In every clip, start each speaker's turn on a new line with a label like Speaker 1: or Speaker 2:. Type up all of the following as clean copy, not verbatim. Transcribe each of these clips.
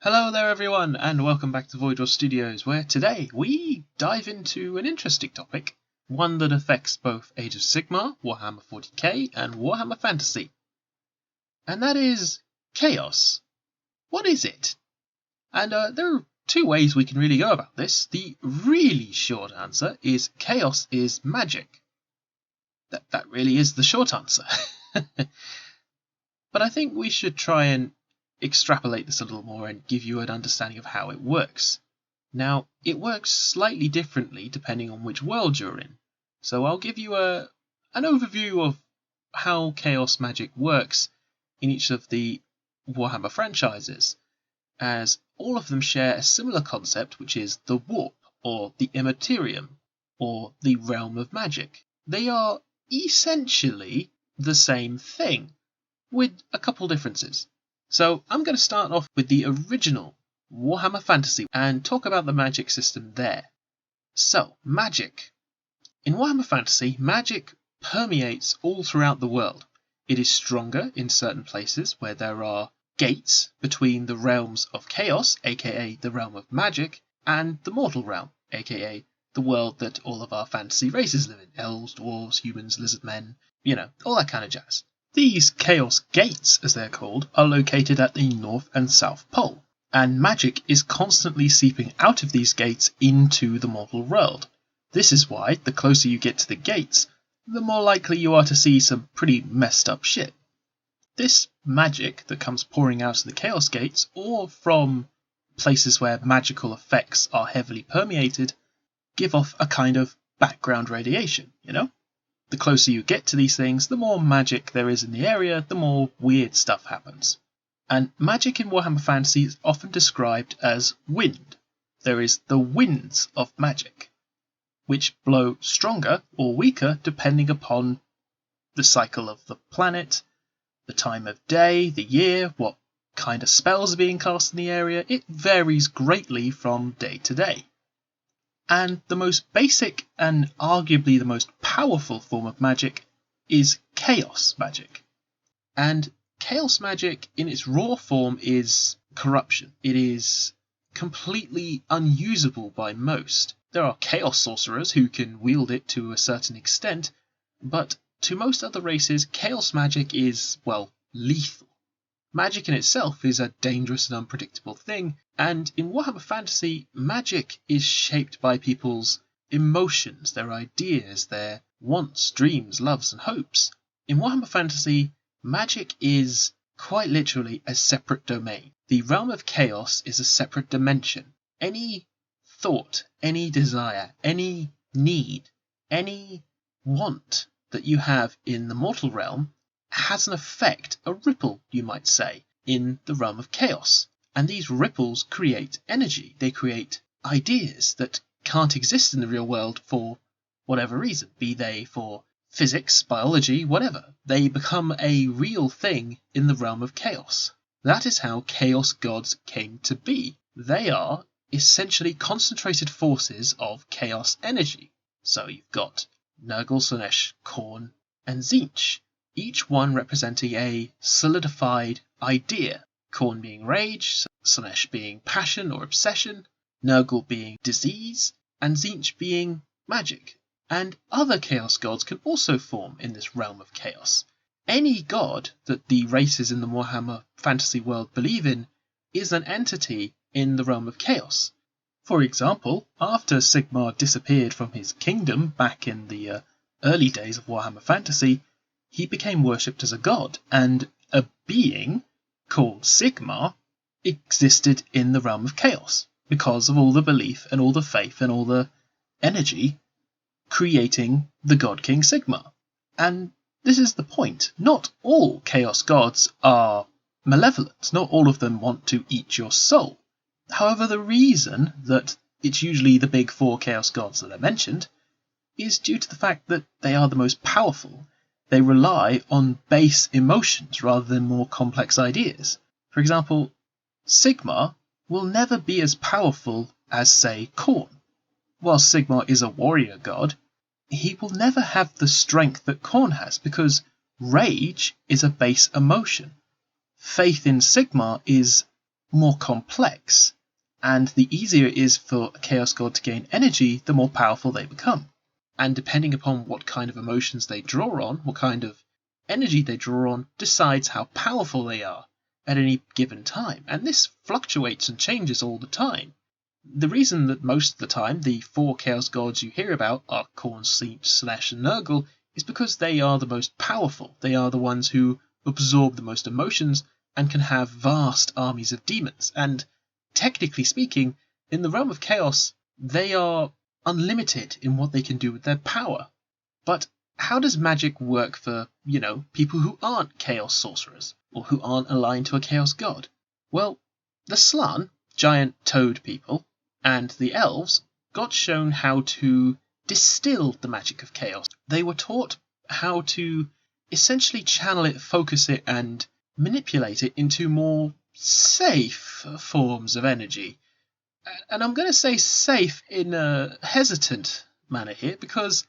Speaker 1: Hello there everyone, and welcome back to Voidwall Studios, where today we dive into an interesting topic, one that affects both Age of Sigmar, Warhammer 40k, and Warhammer Fantasy. And that is chaos. What is it? And there are two ways we can really go about this. The really short answer is chaos is magic. That really is the short answer. But I think we should try and extrapolate this a little more and give you an understanding of how it works. Now, it works slightly differently depending on which world you're in. So I'll give you an overview of how chaos magic works in each of the Warhammer franchises, as all of them share a similar concept, which is the warp, or the immaterium, or the realm of magic. They are essentially the same thing, with a couple differences. So I'm going to start off with the original Warhammer Fantasy and talk about the magic system there. So, magic. In Warhammer Fantasy, magic permeates all throughout the world. It is stronger in certain places where there are gates between the realms of chaos, aka the realm of magic, and the mortal realm, aka the world that all of our fantasy races live in. Elves, dwarves, humans, lizard men, all that kind of jazz. These Chaos Gates, as they're called, are located at the North and South Pole, and magic is constantly seeping out of these gates into the mortal world. This is why, the closer you get to the gates, the more likely you are to see some pretty messed up shit. This magic that comes pouring out of the Chaos Gates, or from places where magical effects are heavily permeated, give off a kind of background radiation, The closer you get to these things, the more magic there is in the area, the more weird stuff happens. And magic in Warhammer Fantasy is often described as wind. There is the winds of magic, which blow stronger or weaker depending upon the cycle of the planet, the time of day, the year, what kind of spells are being cast in the area. It varies greatly from day to day. And the most basic and arguably the most powerful form of magic is chaos magic. And chaos magic in its raw form is corruption. It is completely unusable by most. There are chaos sorcerers who can wield it to a certain extent, but to most other races, chaos magic is, lethal. Magic in itself is a dangerous and unpredictable thing, and in Warhammer Fantasy, magic is shaped by people's emotions, their ideas, their wants, dreams, loves, and hopes. In Warhammer Fantasy, magic is quite literally a separate domain. The realm of chaos is a separate dimension. Any thought, any desire, any need, any want that you have in the mortal realm has an effect, a ripple, you might say, in the realm of chaos. And these ripples create energy. They create ideas that can't exist in the real world for whatever reason, be they for physics, biology, whatever. They become a real thing in the realm of chaos. That is how chaos gods came to be. They are essentially concentrated forces of chaos energy. So you've got Nurgle, Slaanesh, Khorne, and Tzeentch, each one representing a solidified idea. Khorne being rage, Slaanesh being passion or obsession, Nurgle being disease, and Tzeentch being magic. And other chaos gods can also form in this realm of chaos. Any god that the races in the Warhammer Fantasy world believe in is an entity in the realm of chaos. For example, after Sigmar disappeared from his kingdom back in the early days of Warhammer Fantasy, he became worshipped as a god, and a being called Sigmar existed in the realm of chaos because of all the belief and all the faith and all the energy creating the god King Sigmar. And this is the point. Not all chaos gods are malevolent. Not all of them want to eat your soul. However, the reason that it's usually the big four chaos gods that are mentioned is due to the fact that they are the most powerful. They rely on base emotions rather than more complex ideas. For example, Sigmar will never be as powerful as, say, Khorne. While Sigmar is a warrior god, he will never have the strength that Khorne has because rage is a base emotion. Faith in Sigmar is more complex, and the easier it is for a Chaos God to gain energy, the more powerful they become. And depending upon what kind of emotions they draw on, what kind of energy they draw on, decides how powerful they are at any given time. And this fluctuates and changes all the time. The reason that most of the time the 4 Chaos Gods you hear about are Khorne, Tzeentch, Slaanesh, and Nurgle is because they are the most powerful. They are the ones who absorb the most emotions and can have vast armies of demons. And technically speaking, in the realm of chaos, they are unlimited in what they can do with their power. But how does magic work for, people who aren't chaos sorcerers, or who aren't aligned to a chaos god? Well, the Slann, giant toad people, and the elves got shown how to distill the magic of chaos. They were taught how to essentially channel it, focus it, and manipulate it into more safe forms of energy. And I'm going to say safe in a hesitant manner here because,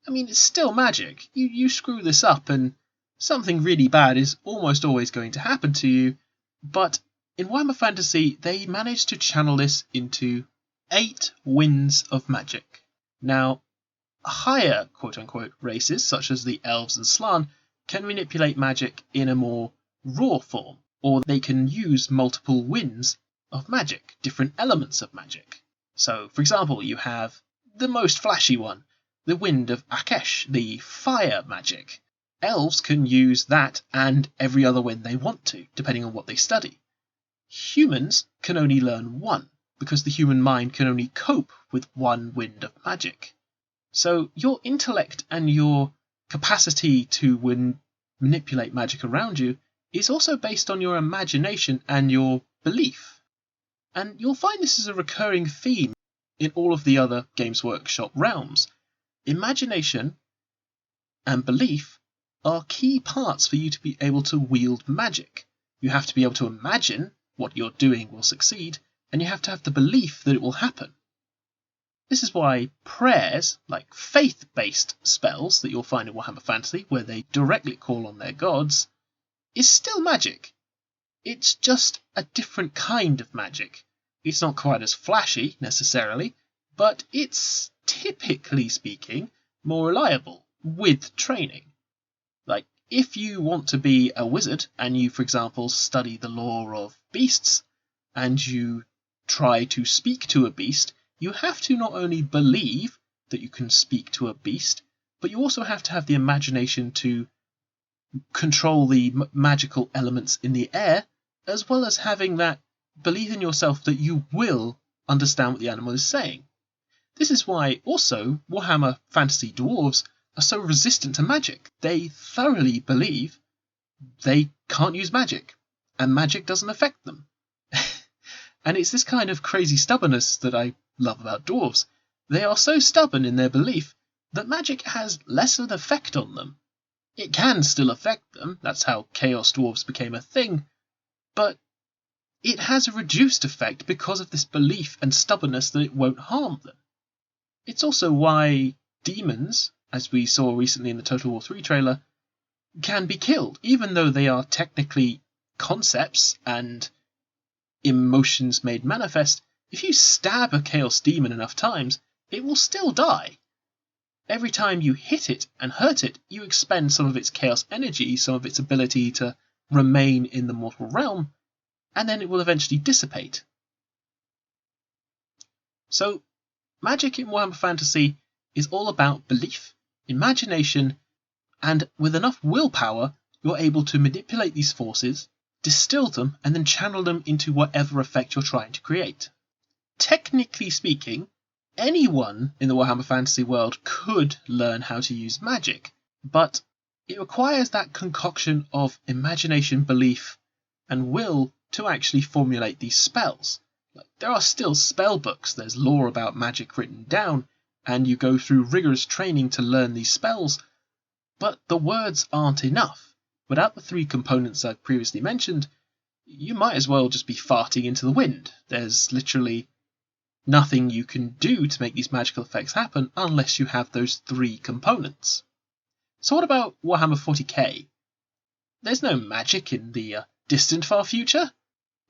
Speaker 1: it's still magic. You screw this up and something really bad is almost always going to happen to you. But in Warhammer Fantasy, they managed to channel this into 8 winds of magic. Now, higher quote-unquote races, such as the elves and Slann, can manipulate magic in a more raw form, or they can use multiple winds of magic, different elements of magic. So, for example, you have the most flashy one, the Wind of Akesh, the fire magic. Elves can use that and every other wind they want to, depending on what they study. Humans can only learn one, because the human mind can only cope with one wind of magic. So your intellect and your capacity to manipulate magic around you is also based on your imagination and your belief. And you'll find this is a recurring theme in all of the other Games Workshop realms. Imagination and belief are key parts for you to be able to wield magic. You have to be able to imagine what you're doing will succeed, and you have to have the belief that it will happen. This is why prayers, like faith-based spells that you'll find in Warhammer Fantasy, where they directly call on their gods, is still magic. It's just a different kind of magic. It's not quite as flashy, necessarily, but it's, typically speaking, more reliable, with training. Like, if you want to be a wizard, and you, for example, study the lore of beasts, and you try to speak to a beast, you have to not only believe that you can speak to a beast, but you also have to have the imagination to control the magical elements in the air, as well as having that belief in yourself that you will understand what the animal is saying. This is why also Warhammer Fantasy dwarves are so resistant to magic. They thoroughly believe they can't use magic, and magic doesn't affect them. And it's this kind of crazy stubbornness that I love about dwarves. They are so stubborn in their belief that magic has less of an effect on them. It can still affect them, that's how Chaos Dwarves became a thing, but it has a reduced effect because of this belief and stubbornness that it won't harm them. It's also why demons, as we saw recently in the Total War 3 trailer, can be killed, even though they are technically concepts and emotions made manifest. If you stab a Chaos Demon enough times, it will still die. Every time you hit it and hurt it, you expend some of its chaos energy, some of its ability to remain in the mortal realm, and then it will eventually dissipate. So, magic in Warhammer Fantasy is all about belief, imagination, and with enough willpower, you're able to manipulate these forces, distill them, and then channel them into whatever effect you're trying to create. Technically speaking, anyone in the Warhammer Fantasy world could learn how to use magic, but it requires that concoction of imagination, belief, and will to actually formulate these spells. There are still spell books, there's lore about magic written down, and you go through rigorous training to learn these spells, but the words aren't enough. Without the 3 components I've previously mentioned, you might as well just be farting into the wind. There's literally nothing you can do to make these magical effects happen unless you have those 3 components. So what about Warhammer 40k? There's no magic in the distant far future?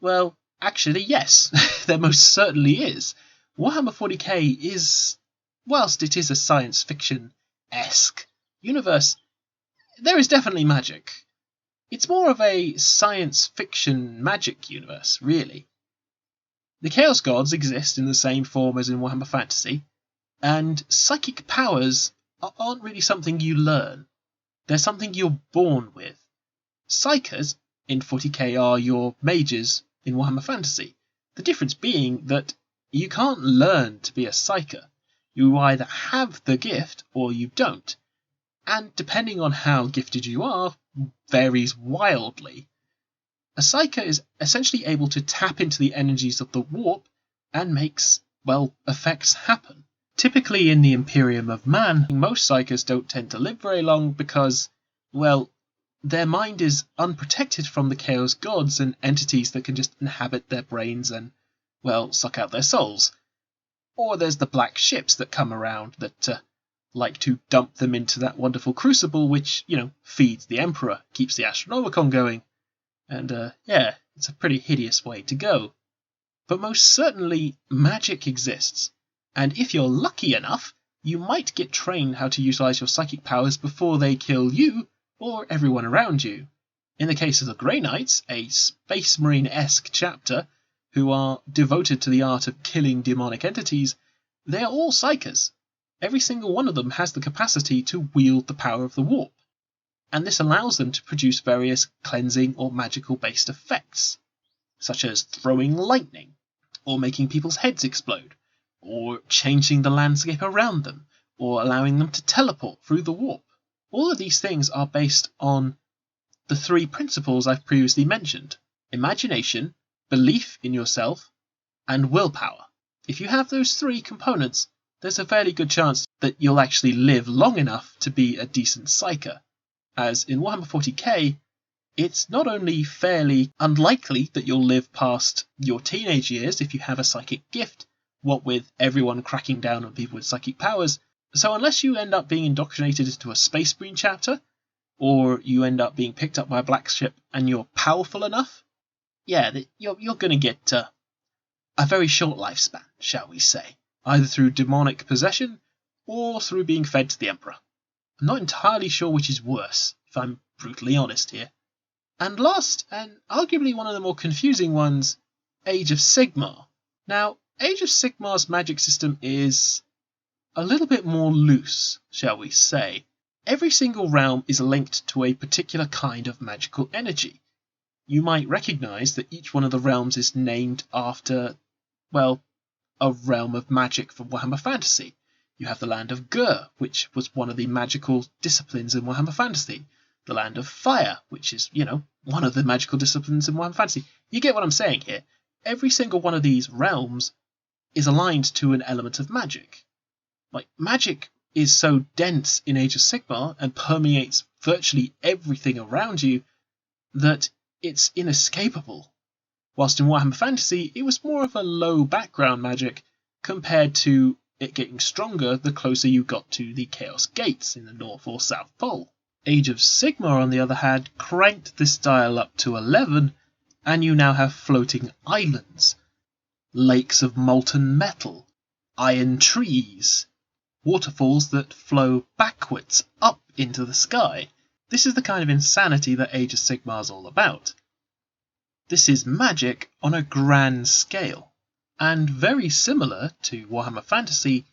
Speaker 1: Well, Actually, yes, there most certainly is. Warhammer 40k is, whilst it is a science fiction-esque universe, there is definitely magic. It's more of a science fiction magic universe, really. The Chaos Gods exist in the same form as in Warhammer Fantasy, and psychic powers aren't really something you learn. They're something you're born with. Psykers in 40k are your mages in Warhammer Fantasy. The difference being that you can't learn to be a psyker. You either have the gift or you don't. And depending on how gifted you are, varies wildly. A psyker is essentially able to tap into the energies of the warp and makes, well, effects happen. Typically in the Imperium of Man, most psykers don't tend to live very long because, well, their mind is unprotected from the Chaos Gods and entities that can just inhabit their brains and, well, suck out their souls. Or there's the black ships that come around that like to dump them into that wonderful crucible which, feeds the Emperor, keeps the Astronomicon going. And, yeah, it's a pretty hideous way to go. But most certainly, magic exists. And if you're lucky enough, you might get trained how to utilize your psychic powers before they kill you or everyone around you. In the case of the Grey Knights, a Space Marine-esque chapter, who are devoted to the art of killing demonic entities, they are all psykers. Every single one of them has the capacity to wield the power of the warp, and this allows them to produce various cleansing or magical-based effects, such as throwing lightning, or making people's heads explode, or changing the landscape around them, or allowing them to teleport through the warp. All of these things are based on the three principles I've previously mentioned: imagination, belief in yourself, and willpower. If you have those three components, there's a fairly good chance that you'll actually live long enough to be a decent psyker. As in Warhammer 40k, it's not only fairly unlikely that you'll live past your teenage years if you have a psychic gift, what with everyone cracking down on people with psychic powers, so unless you end up being indoctrinated into a Space Marine chapter, or you end up being picked up by a black ship and you're powerful enough, yeah, you're going to get a very short lifespan, shall we say, either through demonic possession or through being fed to the Emperor. I'm not entirely sure which is worse, if I'm brutally honest here. And last, and arguably one of the more confusing ones, Age of Sigmar. Now, Age of Sigmar's magic system is a little bit more loose, shall we say. Every single realm is linked to a particular kind of magical energy. You might recognise that each one of the realms is named after, well, a realm of magic from Warhammer Fantasy. You have the Land of Gur, which was one of the magical disciplines in Warhammer Fantasy. The Land of Fire, which is, one of the magical disciplines in Warhammer Fantasy. You get what I'm saying here. Every single one of these realms is aligned to an element of magic. Like, magic is so dense in Age of Sigmar and permeates virtually everything around you that it's inescapable. Whilst in Warhammer Fantasy, it was more of a low background magic compared to it getting stronger the closer you got to the Chaos Gates in the North or South Pole. Age of Sigmar, on the other hand, cranked this dial up to 11, and you now have floating islands, lakes of molten metal, iron trees, waterfalls that flow backwards up into the sky. This is the kind of insanity that Age of Sigmar is all about. This is magic on a grand scale, and very similar to Warhammer Fantasy,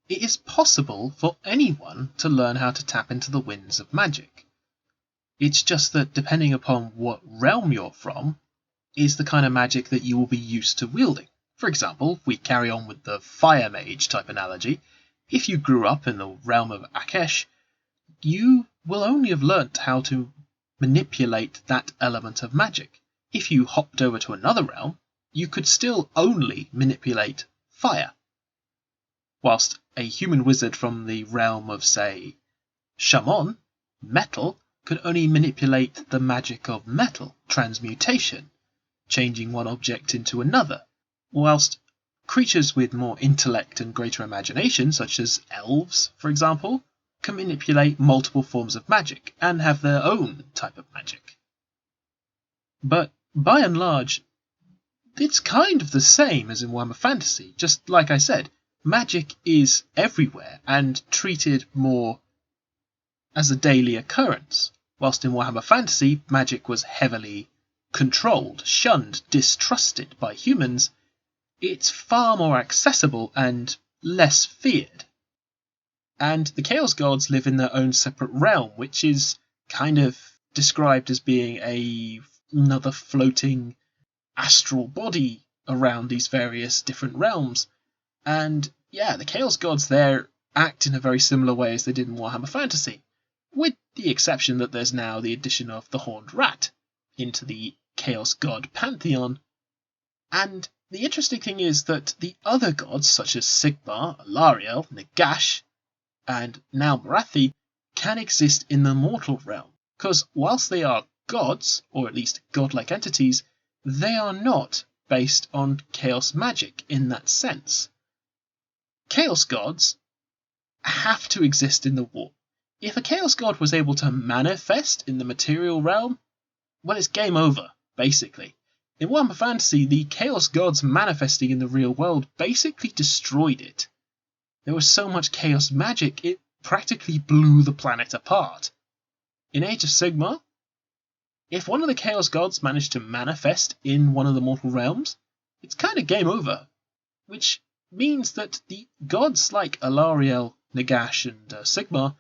Speaker 1: it is possible for anyone to learn how to tap into the winds of magic. It's just that depending upon what realm you're from, is the kind of magic that you will be used to wielding. For example, if we carry on with the Fire Mage type analogy, if you grew up in the realm of Akesh, you will only have learnt how to manipulate that element of magic. If you hopped over to another realm, you could still only manipulate fire. Whilst a human wizard from the realm of, say, Shamon, metal, could only manipulate the magic of metal, transmutation, changing one object into another, whilst creatures with more intellect and greater imagination, such as elves, for example, can manipulate multiple forms of magic and have their own type of magic. But by and large, it's kind of the same as in Warhammer Fantasy. Just like I said, magic is everywhere and treated more as a daily occurrence, whilst in Warhammer Fantasy, magic was heavily controlled, shunned, distrusted by humans. It's far more accessible and less feared. And the Chaos Gods live in their own separate realm, which is kind of described as being another floating astral body around these various different realms. And yeah, the Chaos Gods there act in a very similar way as they did in Warhammer Fantasy, with the exception that there's now the addition of the Horned Rat into the Chaos God pantheon. And the interesting thing is that the other gods, such as Sigmar, Alarielle, Nagash, and now Morathi, can exist in the mortal realm, because whilst they are gods, or at least godlike entities, they are not based on chaos magic in that sense. Chaos gods have to exist in the war. If a chaos god was able to manifest in the material realm, well, it's game over, basically. In Warhammer Fantasy, the chaos gods manifesting in the real world basically destroyed it. There was so much chaos magic, it practically blew the planet apart. In Age of Sigmar, if one of the chaos gods managed to manifest in one of the mortal realms, it's kind of game over, which means that the gods like Alarielle, Nagash, and Sigmar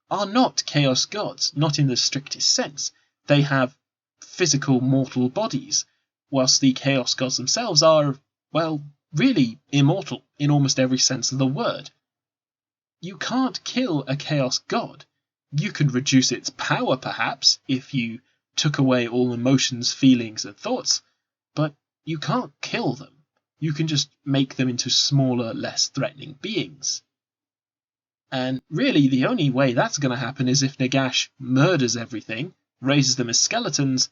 Speaker 1: are not chaos gods, not in the strictest sense. They have physical mortal bodies, whilst the chaos gods themselves are, well, really immortal in almost every sense of the word. You can't kill a chaos god. You can reduce its power, perhaps, if you took away all emotions, feelings, and thoughts, but you can't kill them. You can just make them into smaller, less threatening beings. And really, the only way that's going to happen is if Nagash murders everything, raises them as skeletons,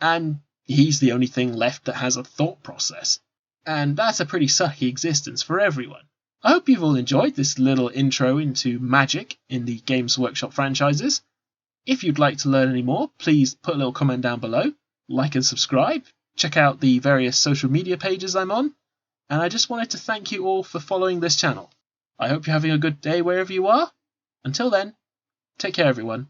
Speaker 1: and he's the only thing left that has a thought process. And that's a pretty sucky existence for everyone. I hope you've all enjoyed this little intro into magic in the Games Workshop franchises. If you'd like to learn any more, please put a little comment down below, like and subscribe, check out the various social media pages I'm on, and I just wanted to thank you all for following this channel. I hope you're having a good day wherever you are. Until then, take care everyone.